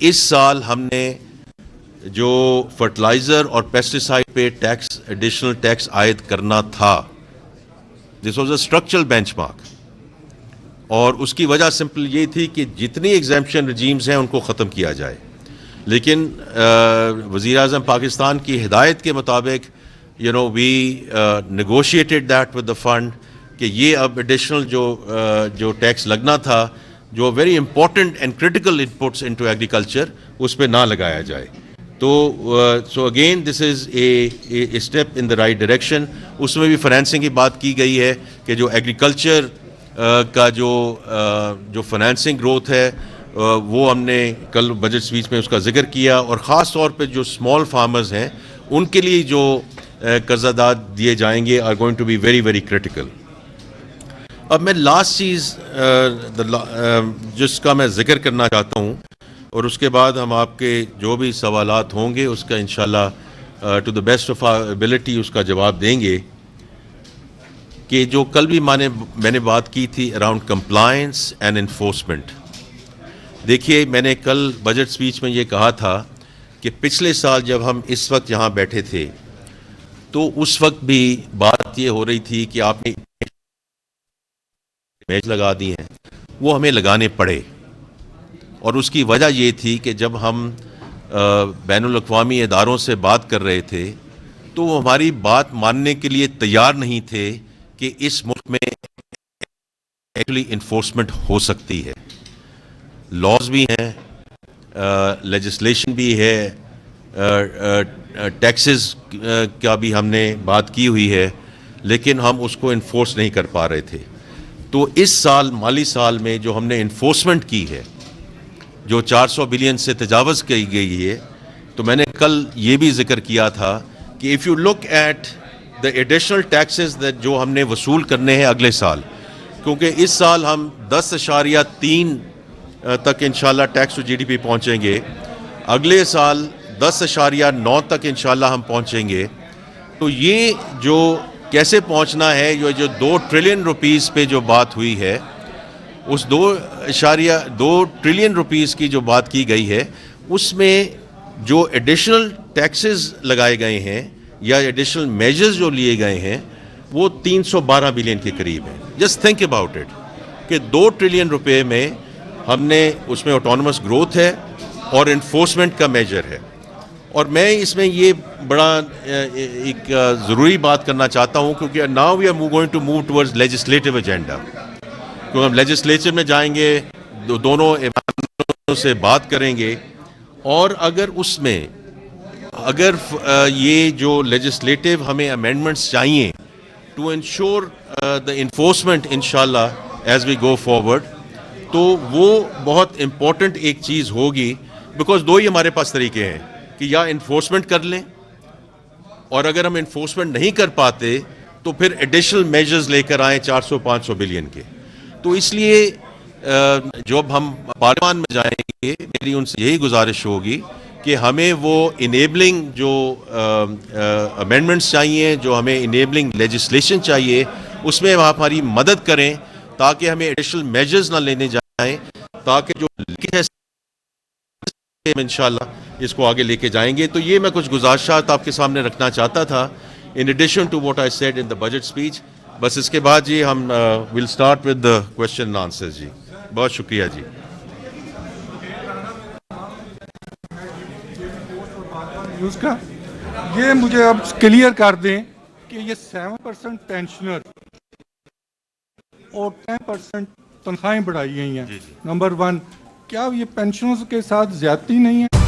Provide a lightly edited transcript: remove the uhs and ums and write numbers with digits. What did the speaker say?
اس سال ہم نے جو فرٹیلائزر اور پیسٹیسائڈ پہ ٹیکس ایڈیشنل ٹیکس عائد کرنا تھا، this was a structural bench mark, اور اس کی وجہ سمپل یہ تھی کہ جتنی ایگزیمپشن رجیمز ہیں ان کو ختم کیا جائے. لیکن وزیر اعظم پاکستان کی ہدایت کے مطابق we negotiated that with the fund کہ یہ اب ایڈیشنل جو ٹیکس لگنا تھا، جو very important and critical inputs into agriculture, اس پہ نہ لگایا جائے. تو so again this is a step in the right direction. اس میں بھی فائنینسنگ کی بات کی گئی ہے کہ جو ایگریکلچر کا جو فائنینسنگ گروتھ ہے وہ ہم نے کل بجٹ سپیچ میں اس کا ذکر کیا، اور خاص طور پہ جو اسمال فارمرز ہیں ان کے لیے جو قرضہ داد دیے جائیں گے are going to be very very critical. اب میں لاسٹ چیز جس کا میں ذکر کرنا چاہتا ہوں، اور اس کے بعد ہم آپ کے جو بھی سوالات ہوں گے اس کا انشاءاللہ to the best of our ability اس کا جواب دیں گے، کہ جو کل بھی میں نے بات کی تھی اراؤنڈ کمپلائنس اینڈ انفورسمنٹ. دیکھیے، میں نے کل بجٹ سپیچ میں یہ کہا تھا کہ پچھلے سال جب ہم اس وقت یہاں بیٹھے تھے تو اس وقت بھی بات یہ ہو رہی تھی کہ آپ نے میچ لگا دی ہیں، وہ ہمیں لگانے پڑے، اور اس کی وجہ یہ تھی کہ جب ہم بین الاقوامی اداروں سے بات کر رہے تھے تو وہ ہماری بات ماننے کے لیے تیار نہیں تھے کہ اس ملک میں ایکچولی انفورسمنٹ ہو سکتی ہے. لاز بھی ہیں، لیجسلیشن بھی ہے، ٹیکسز کا بھی ہم نے بات کی ہوئی ہے، لیکن ہم اس کو انفورس نہیں کر پا رہے تھے. تو اس سال مالی سال میں جو ہم نے انفورسمنٹ کی ہے، جو 400 بلین سے تجاوز کی گئی ہے، تو میں نے کل یہ بھی ذکر کیا تھا کہ if you look at the additional taxes جو ہم نے وصول کرنے ہیں اگلے سال، کیونکہ اس سال ہم 10.3 تک انشاءاللہ tax to G D P پہنچیں گے، اگلے سال 10.9 تک انشاءاللہ ہم پہنچیں گے. تو یہ جو کیسے پہنچنا ہے، یہ جو 2 ٹریلین روپیز پہ جو بات ہوئی ہے، اس 2.2 ٹریلین روپیز کی جو بات کی گئی ہے، اس میں جو ایڈیشنل ٹیکسز لگائے گئے ہیں یا ایڈیشنل میجرز جو لیے گئے ہیں وہ 312 بلین کے قریب ہیں. جسٹ تھنک اباؤٹ اٹ کہ 2 ٹریلین روپے میں ہم نے اس میں آٹونومس گروتھ ہے اور انفورسمنٹ کا میجر ہے. اور میں اس میں یہ بڑا ایک ضروری بات کرنا چاہتا ہوں، کیونکہ now we are going to move towards legislative agenda. کیونکہ ہم لیجسلیچر میں جائیں گے، دونوں ایوانوں سے بات کریں گے، اور اگر یہ جو لیجسلیٹو ہمیں امینڈمنٹس چاہیے ٹو انشور دا انفورسمنٹ انشاءاللہ ایز وی گو فارورڈ، تو وہ بہت امپورٹنٹ ایک چیز ہوگی. بیکاز 2 ہی ہمارے پاس طریقے ہیں کہ یا انفورسمنٹ کر لیں، اور اگر ہم انفورسمنٹ نہیں کر پاتے تو پھر ایڈیشنل میجرز لے کر آئیں 400-500 بلین کے. تو اس لیے جب ہم پارلیمان میں جائیں گے، میری ان سے یہی گزارش ہوگی کہ ہمیں وہ انیبلنگ جو امینڈمنٹس چاہیے، جو ہمیں انیبلنگ لیجسلیشن چاہیے، اس میں آپ ہماری مدد کریں تاکہ ہمیں ایڈیشنل میجرز نہ لینے جائیں، تاکہ جو انشاءاللہ اس کو آگے لے کے جائیں گے. تو یہ میں کچھ گزارشات آپ کے سامنے رکھنا چاہتا تھا in addition to what I said in the budget speech. بس اس کے بعد جی ہم will start with the question and answer. جی بہت شکریہ. جی کا یہ مجھے اب کلیئر کر دیں کہ یہ 7% پینشنر اور 10% تنخواہیں بڑھائی گئی ہیں. نمبر 1، کیا یہ پینشنوں کے ساتھ زیادتی نہیں ہے؟